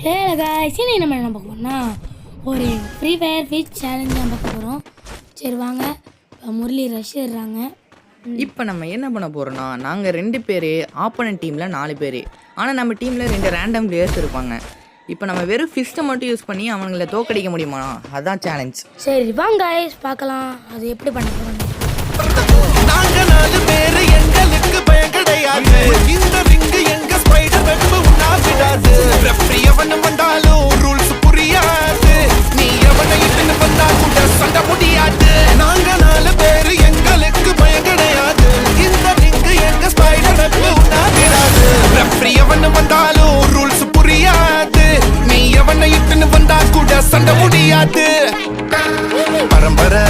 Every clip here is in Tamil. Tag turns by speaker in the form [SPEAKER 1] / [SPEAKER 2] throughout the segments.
[SPEAKER 1] ஹே गाइस இன்னைக்கு நம்ம என்ன பார்க்க போறோம்னா ஒரு ஃப்ரீ ஃபயர் ஃபிஷ் சேலஞ்ச் தான் பார்க்க போகிறோம். சரி வாங்க, முரளி ரஷ் ஏறுறாங்க.
[SPEAKER 2] இப்போ நம்ம என்ன பண்ண போகிறோம்னா, நாங்கள் 2 பேர், ஆப்போனன்ட் டீமில் 4 பேர். ஆனால் நம்ம டீமில் 2 ரேண்டம் பிளேயர்ஸ் இருப்பாங்க. இப்போ நம்ம வெறும் ஃபிஸ்ட்டை மட்டும் யூஸ் பண்ணி அவங்கள தோக்கடிக்க முடியுமா? அதுதான் சேலஞ்ச்.
[SPEAKER 1] சரி வாங்க गाइस பார்க்கலாம் அது எப்படி பண்ண போகிறோம்.
[SPEAKER 3] நாங்க 4 பேர், எங்களுக்கு பயம் கிடையாது. இந்த ரிங்கு எங்க ஸ்பைடர் வெப் உண்ணா விடாது. ரெஃப்ரி எவனும் வந்தாலும் ரூல்ஸ் புரியாது. நீ எவனை இட்டுன்னு வந்தா கூட சண்டை முடியாது. நாங்க 4 பேர், எங்களுக்கு பயம் கிடையாது. இந்த ரிங்கு எங்க ஸ்பைடர் வெப் உண்ணா விடாது. ரெஃப்ரி எவனும் வந்தாலும் ரூல்ஸ் புரியாது. நீ எவனை இட்டுன்னு வந்தா கூட சண்டை முடியாது. பரம்பரை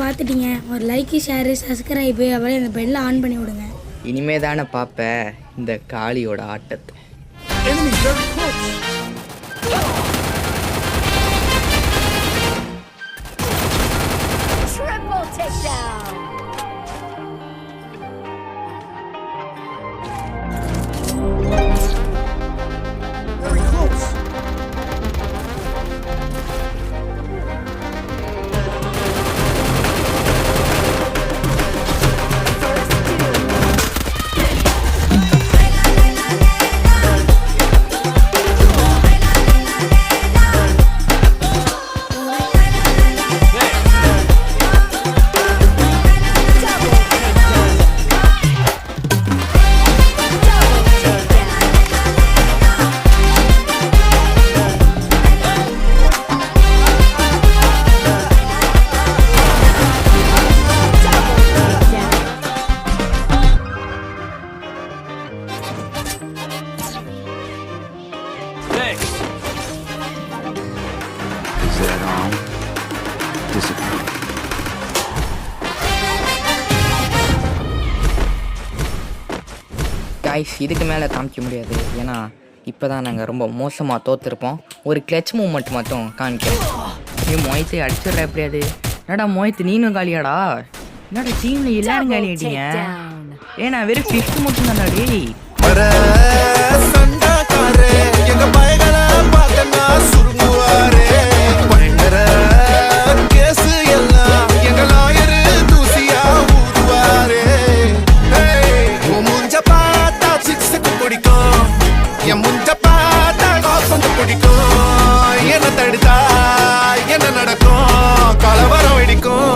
[SPEAKER 1] பார்த்துட்டீங்க, ஒரு லைக் ஷேரு சப்ஸ்கிரைபு அப்புறம் இந்த பெல்லை ஆன் பண்ணி விடுங்க.
[SPEAKER 2] இனிமே தானே பார்ப்பேன் இந்த காளியோட ஆட்டத்தை.
[SPEAKER 4] Triple takedown. Very close.
[SPEAKER 5] Is that all? Disappointing.
[SPEAKER 2] Guys இதுக்கு மேலே காமிக்க முடியாது. ஏன்னா இப்போ தான் நாங்கள் ரொம்ப மோசமாக தோற்றுருப்போம். ஒரு கிளச் மூமெண்ட் மட்டும் காமிக்கிறோம். நீ மொயத்தை அடிச்சிடுற எப்படியாது? என்னடா மொயத்து நீனும் காலியாடா? என்னடா டீமில் எல்லாரும் காலி ஆகிட்டீங்க? ஏன்னா வெறும் ஃபிஃப்த் மட்டும் தான்டா டேய்.
[SPEAKER 3] என்ன நடக்கும்? கலவரம் வெடிக்கும்.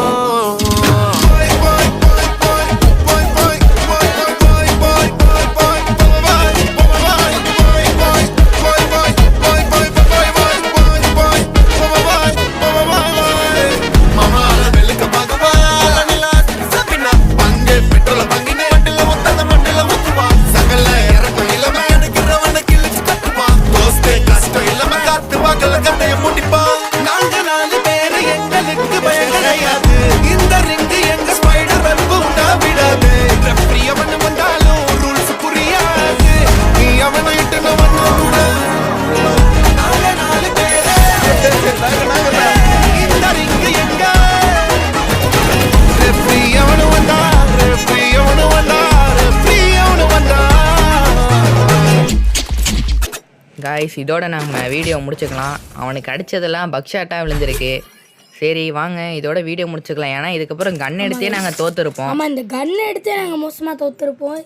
[SPEAKER 2] காய்ஸ் இதோட நம்ம வீடியோ முடிச்சுக்கலாம். அவனுக்கு அடித்ததெல்லாம் பக்ஷாட்டாக விழுந்திருக்கு. சரி வாங்க இதோட வீடியோ முடிச்சுக்கலாம். ஏன்னா இதுக்கப்புறம் கன் எடுத்தே நாங்கள் தோற்றுருப்போம்.
[SPEAKER 1] ஆமாம், இந்த கன் எடுத்தே நாங்கள் மோசமாக தோற்றுருப்போம்.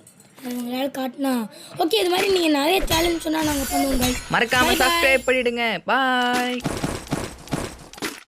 [SPEAKER 1] உங்களால் காட்டினா ஓகே. இது மாதிரி நீங்கள் நிறைய சேலஞ்ச் சொன்னால் நாங்கள் பண்ணுவோம்.
[SPEAKER 2] மறக்காமல் சப்ஸ்கிரைப் பண்ணிவிடுங்க. பாய்.